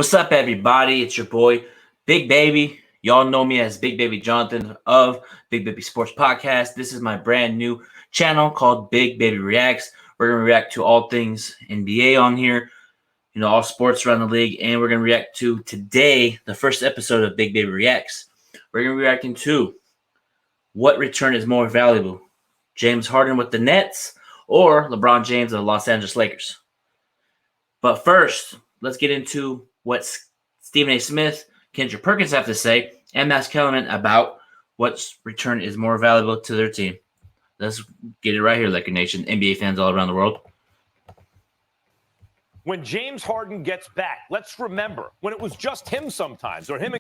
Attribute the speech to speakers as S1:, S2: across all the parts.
S1: What's up, everybody? It's your boy, Big Baby. Y'all know me as Big Baby Jonathan of Big Baby Sports Podcast. This is my brand new channel called Big Baby Reacts. We're going to react to all things NBA on here, all sports around the league, and we're going to react to today, the first episode of Big Baby Reacts. We're going to be reacting to what return is more valuable, James Harden with the Nets or LeBron James of the Los Angeles Lakers. But first, let's get into what Stephen A. Smith, Kendrick Perkins have to say, and Max Kellerman about what return is more valuable to their team. Let's get it right here, Laker Nation, NBA fans all around the world.
S2: When James Harden gets back, let's remember when it was just him sometimes, or him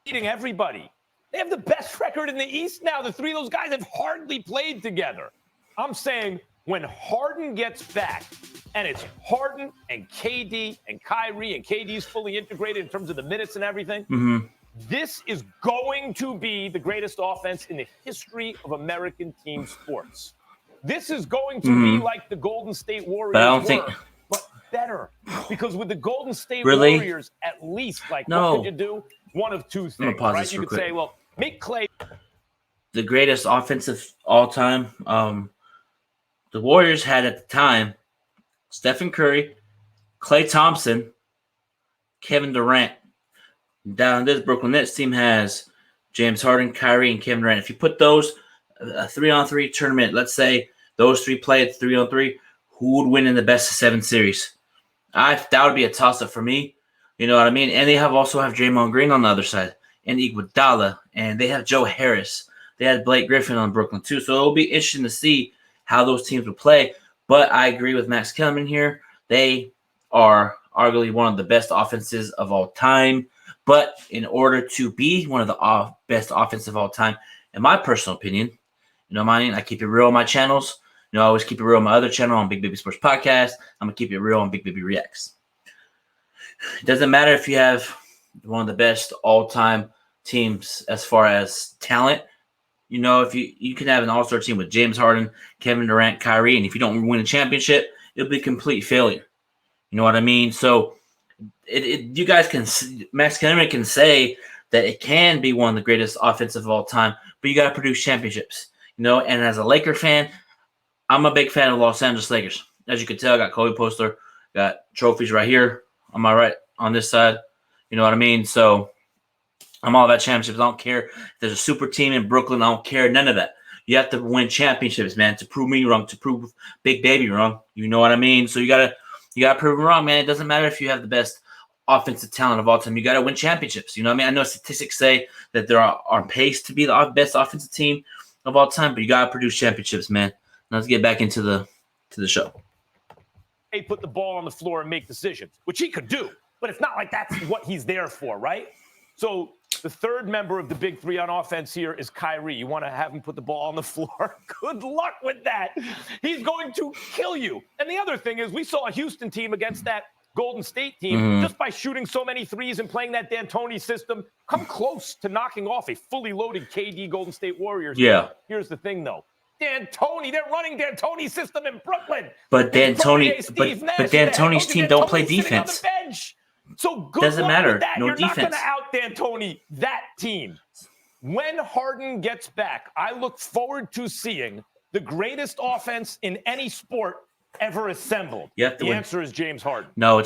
S2: beating everybody. They have the best record in the East now. The three of those guys have hardly played together. I'm saying when Harden gets back, and it's Harden and KD and Kyrie, and KD's fully integrated in terms of the minutes and everything. This is going to be the greatest offense in the history of American team sports. This is going to be like the Golden State Warriors but better. Because with the Golden State Warriors, at least, what could you do? One of two things, right? You could say, well, make Clay
S1: the greatest offensive all time. The Warriors had at the time Stephen Curry, Klay Thompson, Kevin Durant. Down this Brooklyn Nets team has James Harden, Kyrie, and Kevin Durant. If you put those a 3-on-3 tournament, let's say those three play at 3-on-3, who would win in the best of 7 series? That would be a toss-up for me. You know what I mean? And they also have Draymond Green on the other side, and Iguodala, and they have Joe Harris. They had Blake Griffin on Brooklyn too. So it'll be interesting to see how those teams will play. But I agree with Max Kellerman here. They are arguably one of the best offenses of all time. But in order to be one of the best offenses of all time, in my personal opinion, I keep it real on my channels. I always keep it real on my other channel on Big Baby Sports Podcast. I'm going to keep it real on Big Baby Reacts. It doesn't matter if you have one of the best all-time teams as far as talent. If you can have an all-star team with James Harden, Kevin Durant, Kyrie, and if you don't win a championship, it'll be a complete failure. You know what I mean? So you guys can – Max Kellerman can say that it can be one of the greatest offensive of all time, but you got to produce championships. And as a Laker fan, I'm a big fan of Los Angeles Lakers. As you can tell, I got Kobe poster, got trophies right here on my right on this side. You know what I mean? So I'm all about championships. I don't care if there's a super team in Brooklyn. I don't care. None of that. You have to win championships, man, to prove me wrong, to prove Big Baby wrong. You know what I mean? So you gotta prove me wrong, man. It doesn't matter if you have the best offensive talent of all time. You gotta win championships. You know what I mean? I know statistics say that they're on pace to be the best offensive team of all time, but you gotta produce championships, man. Now let's get back into the show.
S2: Hey, put the ball on the floor and make decisions, which he could do, but it's not like that's what he's there for, right? So the third member of the big three on offense here is Kyrie. You want to have him put the ball on the floor? Good luck with that. He's going to kill you. And the other thing is we saw a Houston team against that Golden State team just by shooting so many threes and playing that D'Antoni system come close to knocking off a fully loaded KD Golden State Warriors.
S1: Yeah.
S2: Here's the thing, though. D'Antoni, they're running D'Antoni's system in Brooklyn.
S1: But D'Antoni's team don't play defense.
S2: So good
S1: doesn't matter.
S2: That.
S1: No
S2: You're
S1: defense.
S2: Not going to out D'Antoni that team. When Harden gets back, I look forward to seeing the greatest offense in any sport ever assembled. The answer is James Harden.
S1: No,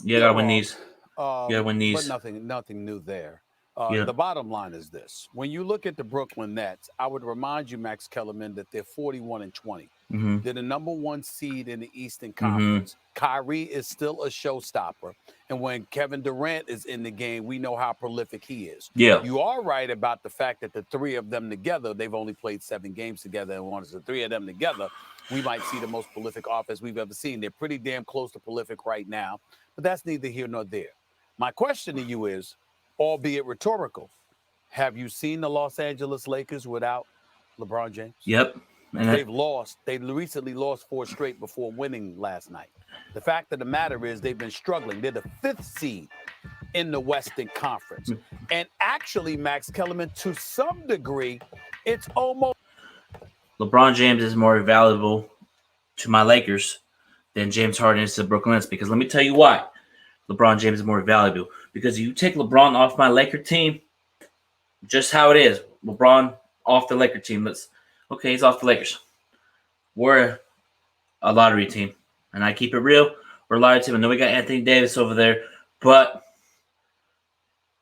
S1: you got to win these. You got to win these.
S3: But nothing new there. The bottom line is this. When you look at the Brooklyn Nets, I would remind you, Max Kellerman, that they're 41-20. They're the number 1 seed in the Eastern Conference. Kyrie is still a showstopper. And when Kevin Durant is in the game, we know how prolific he is.
S1: Yeah.
S3: You are right about the fact that the three of them together, they've only played 7 games together. And once the three of them together, we might see the most prolific offense we've ever seen. They're pretty damn close to prolific right now. But that's neither here nor there. My question to you is, albeit rhetorical, have you seen the Los Angeles Lakers without LeBron James?
S1: Yep. And
S3: they've lost. They recently lost 4 straight before winning last night. The fact of the matter is they've been struggling. They're the 5th seed in the Western Conference. And actually, Max Kellerman, to some degree, it's almost...
S1: LeBron James is more valuable to my Lakers than James Harden is to the Brooklyn Nets, because let me tell you why. LeBron James is more valuable. Because you take LeBron off my Laker team, just how it is. LeBron off the Laker team. Okay, he's off the Lakers. We're a lottery team. And I keep it real. We're a lottery team. I know we got Anthony Davis over there, but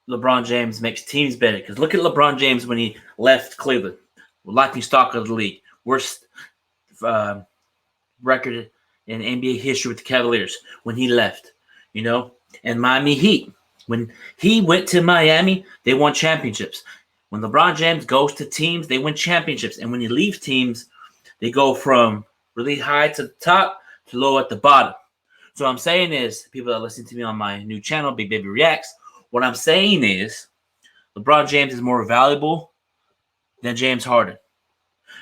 S1: LeBron James makes teams better. Because look at LeBron James when he left Cleveland. Laughing stock of the league. Worst record in NBA history with the Cavaliers when he left. And Miami Heat. When he went to Miami, they won championships. When LeBron James goes to teams, they win championships. And when he leaves teams, they go from really high to the top to low at the bottom. So what I'm saying is, people that listen to me on my new channel, Big Baby Reacts, what I'm saying is LeBron James is more valuable than James Harden.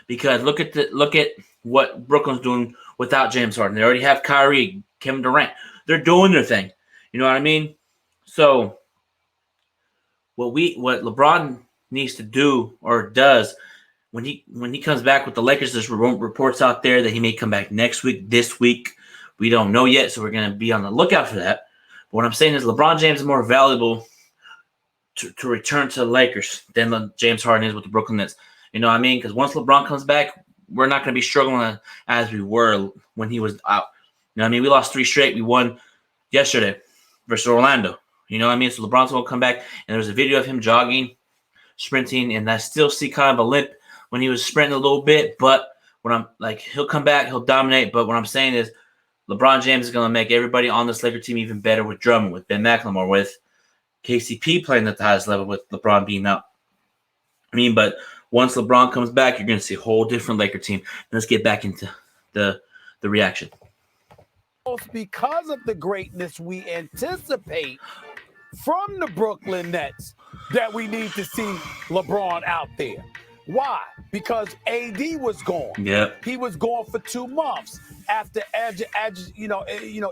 S1: Because look at what Brooklyn's doing without James Harden. They already have Kyrie, Kevin Durant. They're doing their thing. You know what I mean? So what LeBron needs to do or does when he comes back with the Lakers, there's reports out there that he may come back next week, this week. We don't know yet, so we're going to be on the lookout for that. But what I'm saying is LeBron James is more valuable to return to the Lakers than James Harden is with the Brooklyn Nets. You know what I mean? Because once LeBron comes back, we're not going to be struggling as we were when he was out. You know what I mean? We lost 3 straight. We won yesterday versus Orlando. You know what I mean? So LeBron's going to come back, and there's a video of him jogging, sprinting, and I still see kind of a limp when he was sprinting a little bit. But when I'm like, he'll come back, he'll dominate. But what I'm saying is LeBron James is going to make everybody on this Laker team even better with Drummond, with Ben McLemore, with KCP playing at the highest level with LeBron being out. But once LeBron comes back, you're going to see a whole different Laker team. Let's get back into the reaction.
S3: Because of the greatness we anticipate from the Brooklyn Nets that we need to see LeBron out there. Why? Because AD was gone.
S1: Yep.
S3: He was gone for 2 months after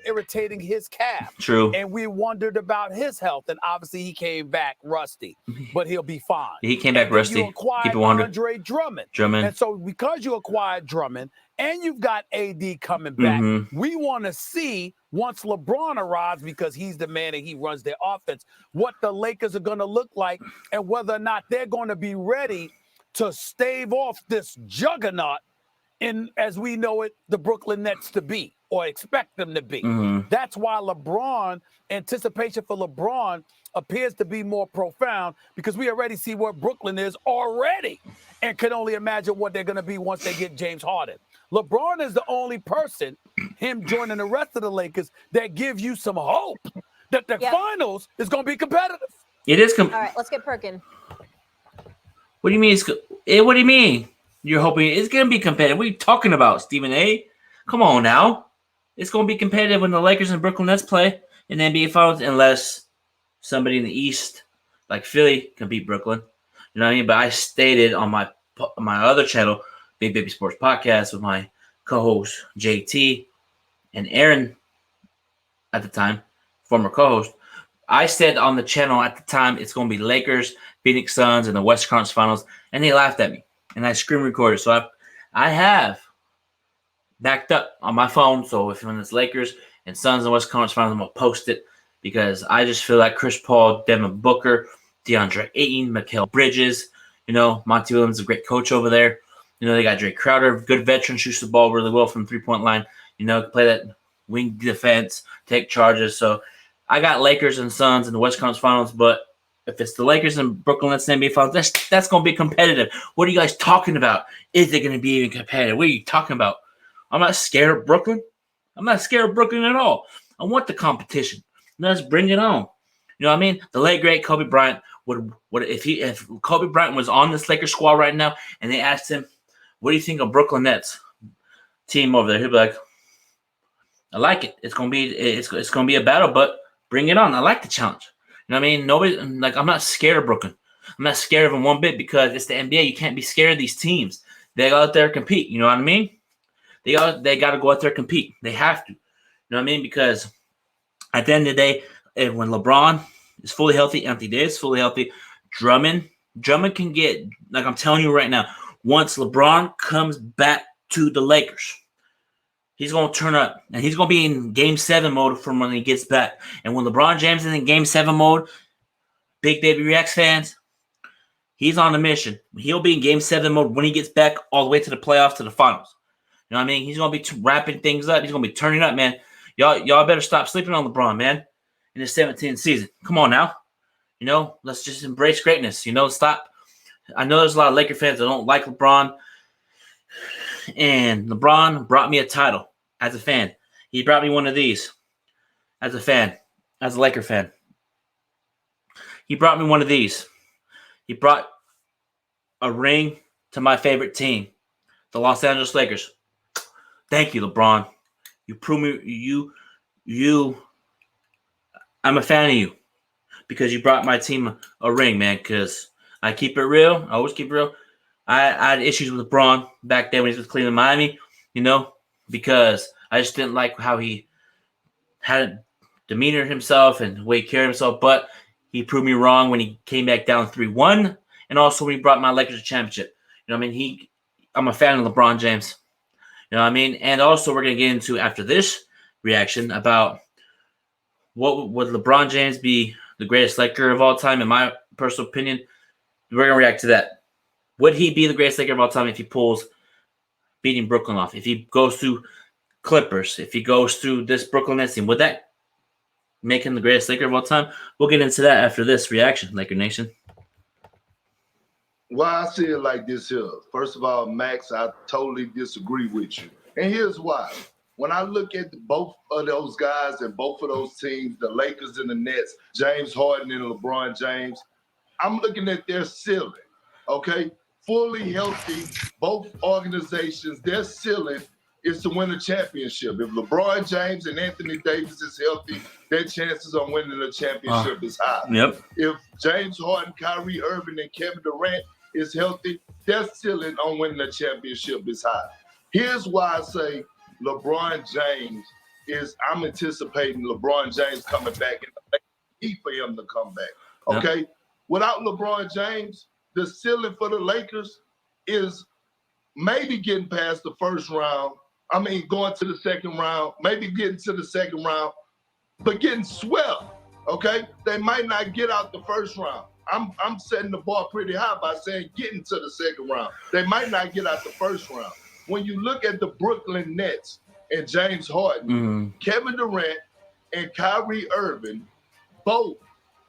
S3: irritating his calf.
S1: True.
S3: And we wondered about his health, and obviously he came back rusty, but he'll be fine.
S1: He came back rusty.
S3: You acquired Andre Drummond. And so because you acquired Drummond and you've got AD coming back, we want to see once LeBron arrives, because he's the man and he runs their offense, what the Lakers are going to look like and whether or not they're going to be ready to stave off this juggernaut in, as we know it, the Brooklyn Nets to be or expect them to be. That's why anticipation for LeBron appears to be more profound, because we already see what Brooklyn is already and can only imagine what they're going to be once they get James Harden. LeBron is the only person, him joining the rest of the Lakers, that give you some hope that the finals is going to be competitive.
S1: It is.
S4: All right, let's get perking.
S1: What do you mean? What do you mean? You're hoping it's going to be competitive? What are you talking about, Stephen A? Come on now. It's going to be competitive when the Lakers and Brooklyn Nets play in the NBA Finals, unless somebody in the East, like Philly, can beat Brooklyn. You know what I mean? But I stated on my other channel, Big Baby Sports Podcast, with my co-host JT and Aaron at the time, former co-host. I said on the channel at the time it's going to be Lakers, Phoenix Suns, and the West Conference Finals, and they laughed at me, and I screen recorded. So I have backed up on my phone. So if when it's Lakers and Suns and West Conference Finals, I'm gonna post it, because I just feel like Chris Paul, Devin Booker, DeAndre Ayton, Mikal Bridges, Monty Williams is a great coach over there. They got Drake Crowder, good veteran, shoots the ball really well from the 3-point line. Play that wing defense, take charges. So I got Lakers and Suns in the West Conference Finals, but if it's the Lakers and Brooklyn Nets NBA Finals, that's going to be competitive. What are you guys talking about? Is it going to be even competitive? What are you talking about? I'm not scared of Brooklyn. I'm not scared of Brooklyn at all. I want the competition. Let's bring it on. You know what I mean? The late great Kobe Bryant would if Kobe Bryant was on this Lakers squad right now and they asked him, "What do you think of Brooklyn Nets team over there?" He'd be like, "I like it. It's gonna be a battle, but bring it on. I like the challenge." You know what I mean? I'm not scared of Brooklyn. I'm not scared of them one bit, because it's the NBA. You can't be scared of these teams. They go out there and compete. You know what I mean? They got to go out there and compete. They have to. You know what I mean? Because at the end of the day, when LeBron is fully healthy, Anthony Davis is fully healthy, Drummond can get, like I'm telling you right now, once LeBron comes back to the Lakers, He's going to turn up, and he's going to be in Game 7 mode from when he gets back. And when LeBron James is in Game 7 mode, Big Baby Reacts fans, he's on a mission. He'll be in Game 7 mode when he gets back all the way to the playoffs, to the finals. You know what I mean? He's going to be wrapping things up. He's going to be turning up, man. Y'all better stop sleeping on LeBron, man, in the 17th season. Come on now. You know, let's just embrace greatness. You know, stop. I know there's a lot of Laker fans that don't like LeBron. And LeBron brought me a title as a fan. He brought me one of these as a fan, as a Laker fan. He brought me one of these. He brought a ring to my favorite team, the Los Angeles Lakers. Thank you, LeBron. You prove me I'm a fan of you because you brought my team a ring, man, because I keep it real. I always keep it real. I had issues with LeBron back then when he was with Cleveland, Miami, you know, because I just didn't like how he had demeanor himself and the way he carried himself. But he proved me wrong when he came back down 3-1, and also when he brought my Lakers a championship. You know what I mean? I'm a fan of LeBron James. You know what I mean? And also we're going to get into, after this reaction, about what would LeBron James be the greatest Laker of all time, in my personal opinion. We're going to react to that. Would he be the greatest Laker of all time if he pulls beating Brooklyn off? If he goes through Clippers, if he goes through this Brooklyn Nets team, would that make him the greatest Laker of all time? We'll get into that after this reaction, Laker Nation.
S4: Well, I see it like this here. First of all, Max, I totally disagree with you. And here's why. When I look at both of those guys and both of those teams, the Lakers and the Nets, James Harden and LeBron James, I'm looking at their ceiling, okay? Fully healthy, both organizations, their ceiling is to win a championship. If LeBron James and Anthony Davis is healthy, their chances on winning a championship is high.
S1: Yep.
S4: If James Harden, Kyrie Irving, and Kevin Durant is healthy, their ceiling on winning a championship is high. Here's why I say LeBron James I'm anticipating LeBron James coming back, and the need for him to come back, okay? Yep. Without LeBron James, the ceiling for the Lakers is maybe getting past the first round. I mean, going to the second round, maybe getting to the second round, but getting swept, okay? They might not get out the first round. I'm setting the bar pretty high by saying getting to the second round. They might not get out the first round. When you look at the Brooklyn Nets and James Harden, Kevin Durant and Kyrie Irving both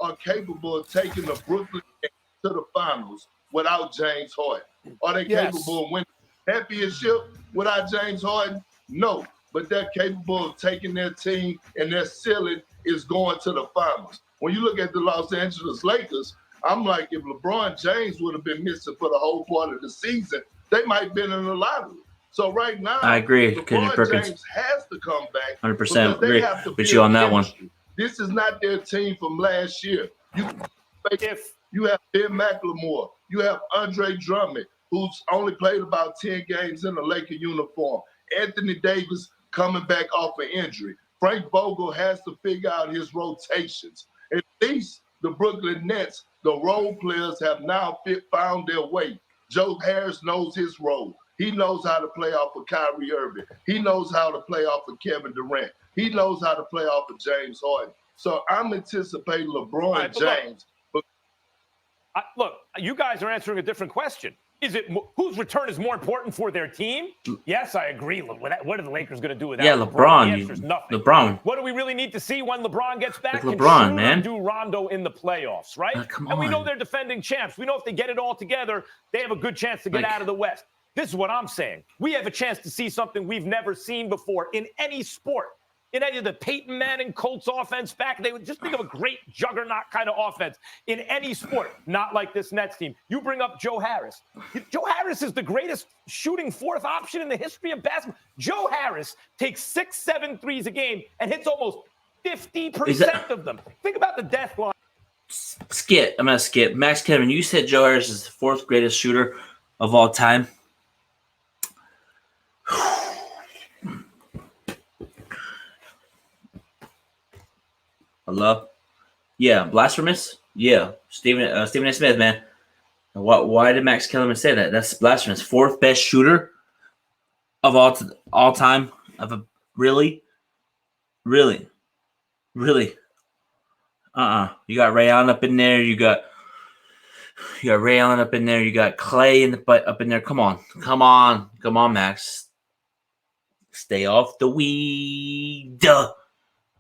S4: are capable of taking the Brooklyn Nets to the finals without James Harden. Are they capable of winning the championship without James Harden? No, but they're capable of taking their team, and their ceiling is going to the finals. When you look at the Los Angeles Lakers, I'm like, if LeBron James would have been missing for the whole part of the season, they might have been in the lottery. So right now,
S1: I agree.
S4: LeBron James has to come back.
S1: 100% agree with you on that one.
S4: This is not their team from last year. You have Ben McLemore. You have Andre Drummond, who's only played about 10 games in a Laker uniform. Anthony Davis coming back off an injury. Frank Vogel has to figure out his rotations. At least the Brooklyn Nets, the role players have now found their way. Joe Harris knows his role. He knows how to play off of Kyrie Irving. He knows how to play off of Kevin Durant. He knows how to play off of James Harden. So I'm anticipating LeBron James.
S2: Look, you guys are answering a different question. Is it whose return is more important for their team? Yes, I agree. What are the Lakers going to do without
S1: LeBron?
S2: The answer is nothing.
S1: LeBron.
S2: What do we really need to see when LeBron gets back?
S1: Like LeBron, man.
S2: Do Rondo in the playoffs, right?
S1: Come
S2: and we
S1: on.
S2: know they're defending champs. We know if they get it all together, they have a good chance to get out of the West. This is what I'm saying. We have a chance to see something we've never seen before in any sport. In any of the Peyton Manning Colts offense back, they would just think of a great juggernaut kind of offense in any sport, not like this Nets team. You bring up Joe Harris. Joe Harris is the greatest shooting fourth option in the history of basketball. Joe Harris takes 6-7 threes a game and hits almost 50% of them. Think about the death line.
S1: Skip. I'm going to skip. Max Kevin, you said Joe Harris is the fourth greatest shooter of all time. Hello? Yeah. Blasphemous? Yeah. Stephen A. Smith, man. Why did Max Kellerman say that? That's blasphemous. Fourth best shooter of all time of a really. You got Ray Allen up in there. You got Ray Allen up in there. You got Clay in the butt up in there. Come on, Max. Stay off the weed.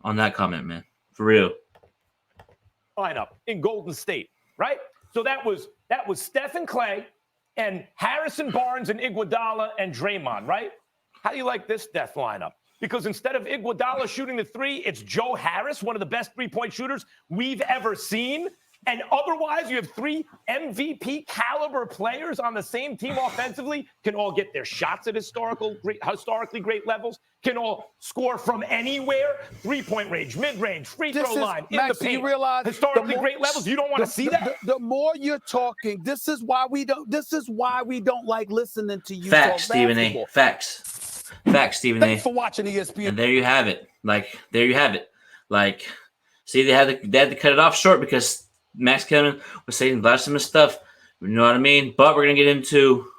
S1: On that comment, man. For real.
S2: Lineup in Golden State, right? So that was Steph and Clay and Harrison Barnes and Iguodala and Draymond, right? How do you like this death lineup? Because instead of Iguodala shooting the three, it's Joe Harris, one of the best three-point shooters we've ever seen. And otherwise, you have three MVP caliber players on the same team offensively, can all get their shots at historically great levels, can all score from anywhere, three-point range, mid-range, free throw line, in
S3: Max,
S2: the paint.
S3: you realize
S2: Historically great levels. You don't want to see that?
S3: The more you're talking, this is why we don't like listening to you.
S1: Facts, Stephen A. Facts, Stephen A.
S3: Thanks for watching ESPN.
S1: And there you have it. See, they had to cut it off short because Max Kellerman was saying blasphemous stuff. You know what I mean? But we're gonna get into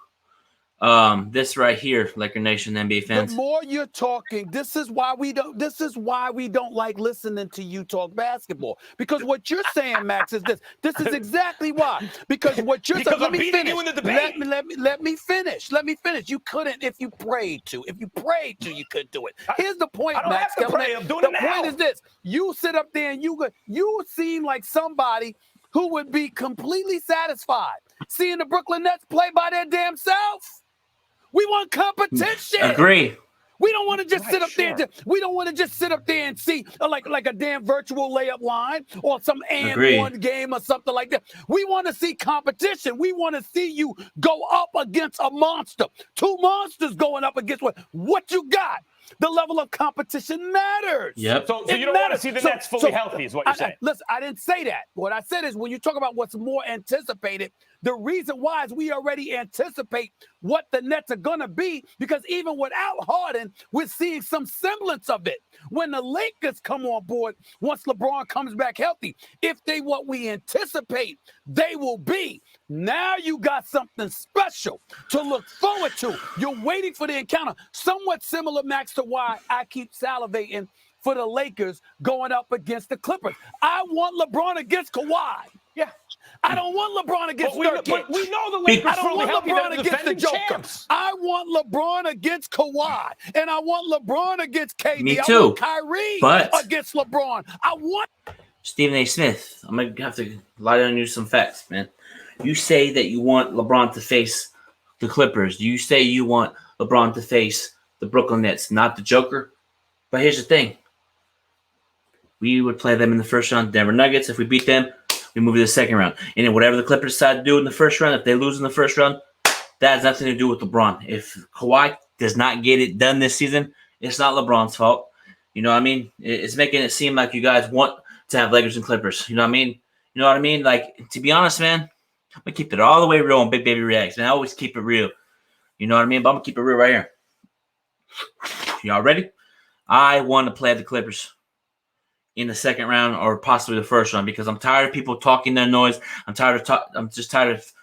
S1: this right here, Laker Nation, NBA fans.
S3: The more you're talking, this is why we don't like listening to you talk basketball. Because what you're saying, Max, is this. This is exactly why. Because what you're saying. Let me finish. Let me finish. You couldn't if you prayed to. If you prayed to, you could do it. Here's the point, Max.
S2: I'm doing it now.
S3: The point is this: you sit up there and you seem like somebody who would be completely satisfied seeing the Brooklyn Nets play by their damn self. We want competition.
S1: Agree.
S3: We don't want to just sit up there. We don't want to just sit up there and see like a damn virtual layup line or some one game or something like that. We want to see competition. We want to see you go up against a monster. Two monsters going up against what you got. The level of competition matters.
S1: Yep.
S2: So you don't want to see the Nets fully healthy is what you're saying.
S3: Listen, I didn't say that. What I said is when you talk about what's more anticipated, the reason why is we already anticipate what the Nets are going to be because even without Harden, we're seeing some semblance of it. When the Lakers come on board, once LeBron comes back healthy, if they what we anticipate they will be, now you got something special to look forward to. You're waiting for the encounter. Somewhat similar, Max, to why I keep salivating for the Lakers going up against the Clippers. I want LeBron against Kawhi.
S2: Yeah.
S3: I don't want LeBron against
S2: Nurkic. But we know the Lakers
S3: I don't want LeBron against the Joker. Champs. I want LeBron against Kawhi. And I want LeBron against KD.
S1: Me too.
S3: I want Kyrie against LeBron. I want
S1: Stephen A. Smith. I'm going to have to lie down you some facts, man. You say that you want LeBron to face the Clippers. You say you want LeBron to face the Brooklyn Nets, not the Joker. But here's the thing. We would play them in the first round, Denver Nuggets. If we beat them, we move to the second round. And then whatever the Clippers decide to do in the first round, if they lose in the first round, that has nothing to do with LeBron. If Kawhi does not get it done this season, it's not LeBron's fault. You know what I mean? It's making it seem like you guys want to have Lakers and Clippers. You know what I mean? Like, to be honest, man, I'm going to keep it all the way real on Big Baby Reacts, man. I always keep it real. You know what I mean? But I'm going to keep it real right here. Y'all ready? I want to play the Clippers in the second round or possibly the first round because I'm tired of people talking their noise. I'm just tired of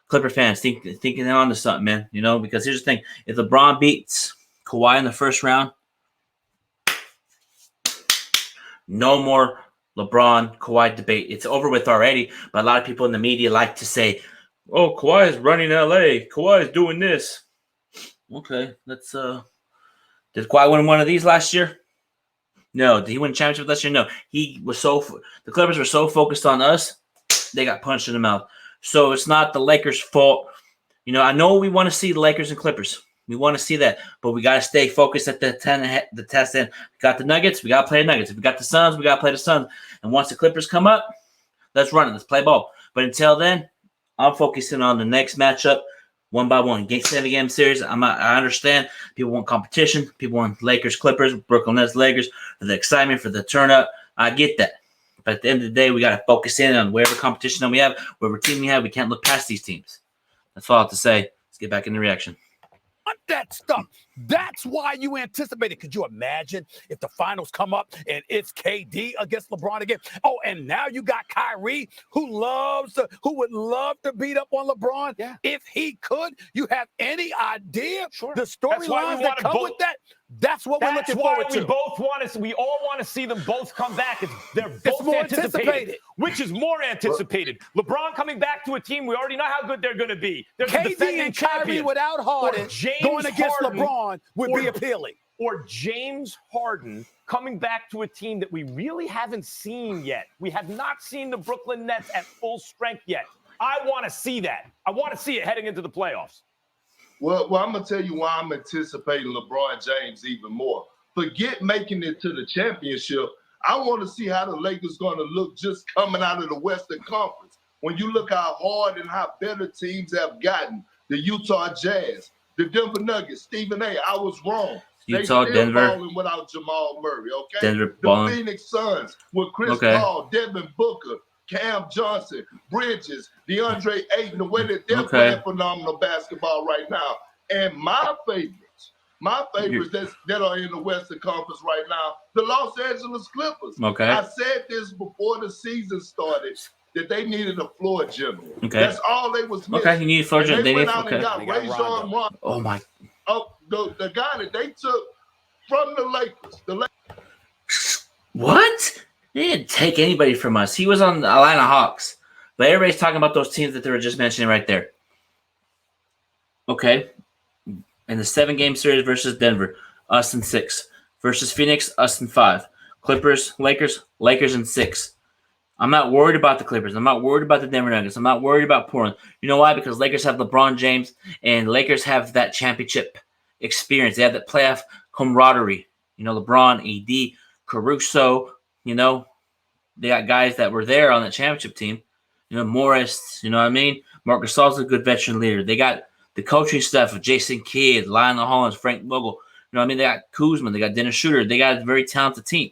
S1: Clipper fans thinking they're onto something, man. You know, because here's the thing. If LeBron beats Kawhi in the first round, no more LeBron, Kawhi debate. It's over with already, but a lot of people in the media like to say, oh, Kawhi is running LA. Kawhi is doing this. Okay, let's did Kawhi win one of these last year? No. Did he win a championship last year? No. The Clippers were so focused on us, they got punched in the mouth. So it's not the Lakers' fault. You know, I know we want to see the Lakers and Clippers. We want to see that, but we got to stay focused at the test end. We got the Nuggets, we got to play the Nuggets. If we got the Suns, we got to play the Suns. And once the Clippers come up, let's run it. Let's play ball. But until then, I'm focusing on the next matchup, one by one. Game 7 game series. I understand people want competition. People want Lakers, Clippers, Brooklyn Nets, Lakers for the excitement, for the turn up. I get that. But at the end of the day, we got to focus in on whatever competition that we have, whatever team we have. We can't look past these teams. That's all I have to say. Let's get back in the reaction.
S3: that stuff. That's why you anticipated. Could you imagine if the finals come up and it's KD against LeBron again? Oh, and now you got Kyrie who would love to beat up on LeBron if he could. You have any idea the storylines that come with that? That's what we're looking forward to.
S2: We all want to see them both come back. They're both anticipated. Which is more anticipated? LeBron coming back to a team we already know how good they're going to be. They're
S3: KD and Kyrie without Harden going against LeBron would be appealing.
S2: Or James Harden coming back to a team that we really haven't seen yet. We have not seen the Brooklyn Nets at full strength yet. I want to see that. I want to see it heading into the playoffs.
S4: Well, I'm going to tell you why I'm anticipating LeBron James even more. Forget making it to the championship. I want to see how the Lakers going to look just coming out of the Western Conference. When you look how hard and how better teams have gotten, the Utah Jazz, the Denver Nuggets, Stephen A., I was wrong.
S1: Utah, Denver.
S4: Balling without Jamal Murray, okay?
S1: Denver
S4: the
S1: balling.
S4: Phoenix Suns with Chris Paul, Devin Booker, Cam Johnson, Bridges, DeAndre Ayton, the way that they're playing phenomenal basketball right now. And my favorites that are in the Western Conference right now, the Los Angeles Clippers.
S1: Okay.
S4: I said this before the season started, that they needed a floor general.
S1: Okay.
S4: That's all they was missing.
S1: Okay, you need a floor general.
S4: They went out and got Rajon Rondo.
S1: Oh, my.
S4: Oh, the guy that they took from the Lakers.
S1: What? They didn't take anybody from us. He was on the Atlanta Hawks. But everybody's talking about those teams that they were just mentioning right there. Okay. In the 7-game series versus Denver, us in 6. Versus Phoenix, us in 5. Clippers, Lakers in 6. I'm not worried about the Clippers. I'm not worried about the Denver Nuggets. I'm not worried about Portland. You know why? Because Lakers have LeBron James, and Lakers have that championship experience. They have that playoff camaraderie. You know, LeBron, AD, Caruso, you know, they got guys that were there on that championship team. You know, Morris, you know what I mean? Marc Gasol's a good veteran leader. They got the coaching staff of Jason Kidd, Lionel Hollins, Frank Vogel. You know what I mean? They got Kuzma. They got Dennis Schroeder. They got a very talented team.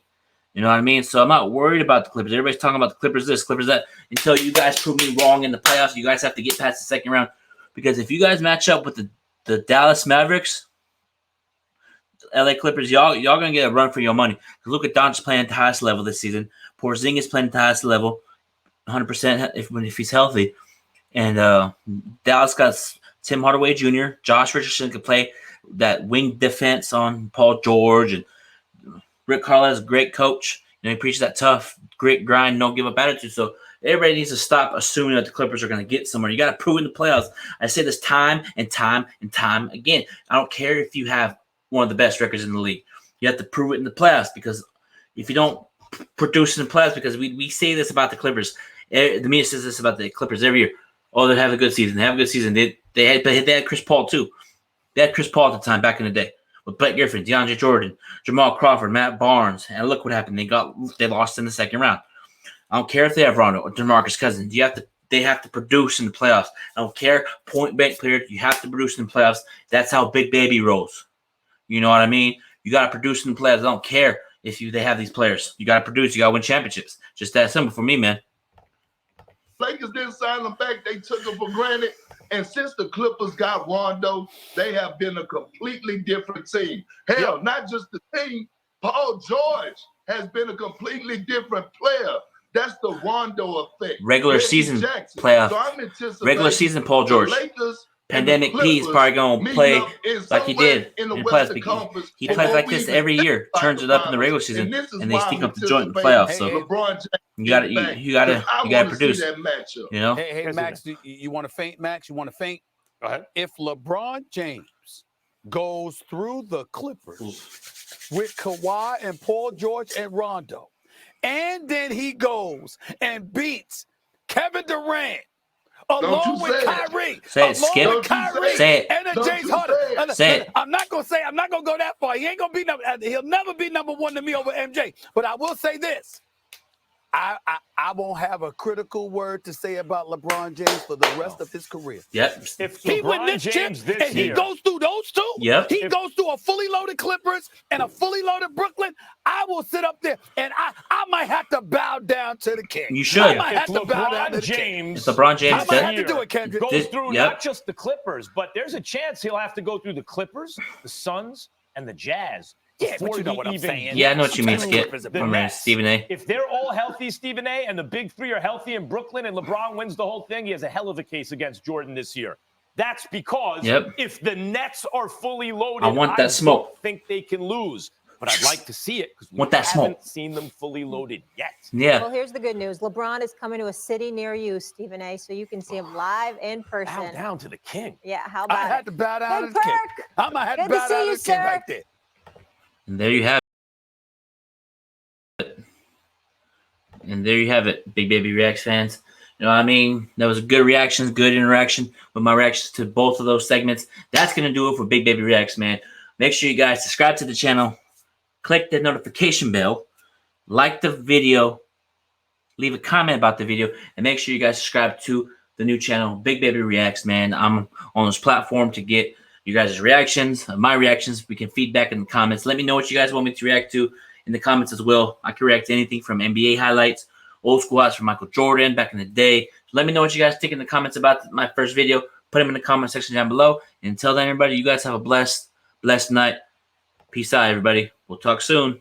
S1: You know what I mean? So I'm not worried about the Clippers. Everybody's talking about the Clippers this, Clippers that. Until you guys prove me wrong in the playoffs, you guys have to get past the second round. Because if you guys match up with the Dallas Mavericks, LA Clippers, y'all going to get a run for your money. Because Luka Doncic playing at the highest level this season. Porzingis playing at the highest level, 100% if he's healthy. And Dallas got Tim Hardaway Jr., Josh Richardson could play that wing defense on Paul George, and Rick Carlisle is a great coach. You know, he preaches that tough, grit, grind, no give up attitude. So everybody needs to stop assuming that the Clippers are going to get somewhere. You got to prove in the playoffs. I say this time and time and time again. I don't care if you have one of the best records in the league. You have to prove it in the playoffs, because if you don't produce in the playoffs, because we say this about the Clippers, the media says this about the Clippers every year. Oh, they have a good season. They have a good season. They had Chris Paul too. They had Chris Paul at the time back in the day with Blake Griffin, DeAndre Jordan, Jamal Crawford, Matt Barnes, and look what happened. They lost in the second round. I don't care if they have Rondo or DeMarcus Cousins. They have to produce in the playoffs. I don't care, point blank clear. You have to produce in the playoffs. That's how Big Baby rolls. You know what I mean? You got to produce in the playoffs. I don't care if they have these players. You got to produce. You got to win championships. Just that simple for me, man.
S4: Lakers didn't sign them back. They took them for granted. And since the Clippers got Rondo, they have been a completely different team. Hell, not just the team. Paul George has been a completely different player. That's the Rondo effect.
S1: Regular season playoff. So I'm anticipating regular season Paul George. Lakers, Pandemic P is probably going to play like he did in the playoffs. He plays like this every year, turns it up in the regular season, and they stick up the joint in the playoffs. So you got to produce. You know.
S3: Hey, Max, you want to faint, Max? You want to faint?
S2: Go ahead.
S3: If LeBron James goes through the Clippers with Kawhi and Paul George and Rondo, and then he goes and beats Kevin Durant, along with Kyrie.
S1: Say it, Skip. Say it.
S3: And James Harden.
S1: Say it.
S3: I'm not gonna go that far. He'll never be number one to me over MJ. But I will say this. I won't have a critical word to say about LeBron James for the rest of his career.
S1: Yep.
S2: If
S3: He win
S2: LeBron
S3: this
S2: James
S3: chip
S2: this
S3: and he
S2: year,
S3: goes through those two.
S1: Yep.
S3: He goes through a fully loaded Clippers and a fully loaded Brooklyn. I will sit up there and I might have to bow down to the king.
S1: You should.
S3: I might
S2: if
S3: have to bow down to
S2: LeBron
S3: the king.
S2: James,
S1: If LeBron James
S3: I might have to do it, Kendrick.
S2: goes through
S1: Yep.
S2: not just the Clippers, but there's a chance he'll have to go through the Clippers, the Suns, and the Jazz.
S3: Yeah, but
S2: before
S3: you know
S2: he
S3: what I'm
S2: even
S3: saying.
S1: Yeah, I know what you mean,
S3: The
S1: Skip.
S3: Clippers are
S2: The
S1: Remember
S2: Nets.
S1: Stephen A.
S2: If they're all healthy, Stephen A, and the big three are healthy in Brooklyn, and LeBron wins the whole thing, he has a hell of a case against Jordan this year. That's because if the Nets are fully loaded,
S1: I want that smoke.
S2: don't think they can lose. But I'd like to see it because we
S1: Want that
S2: haven't
S1: smoke.
S2: seen them fully loaded yet.
S1: Yeah.
S5: Well, here's the good news. LeBron is coming to a city near you, Stephen A., so you can see him live in
S2: Bow
S5: person.
S2: down to the king.
S5: Yeah, how
S3: I
S5: about
S3: had
S5: it?
S3: to bow down to
S5: Big
S3: the king.
S5: Perk.
S3: I might have to
S5: Good to
S3: bow
S5: see
S3: down
S5: you,
S3: to the king
S5: sir.
S3: right there.
S1: And there you have it. And there you have it, Big Baby Reacts fans. You know what I mean? That was a good reactions, good interaction with my reactions to both of those segments. That's going to do it for Big Baby Reacts, man. Make sure you guys subscribe to the channel, click the notification bell, like the video, leave a comment about the video, and make sure you guys subscribe to the new channel, Big Baby Reacts, man. I'm on this platform to get you guys' reactions, my reactions. We can feedback in the comments. Let me know what you guys want me to react to in the comments as well. I can react to anything from NBA highlights, old school highlights from Michael Jordan back in the day. So let me know what you guys think in the comments about my first video. Put them in the comment section down below. And until then, everybody, you guys have a blessed night. Peace out, everybody. We'll talk soon.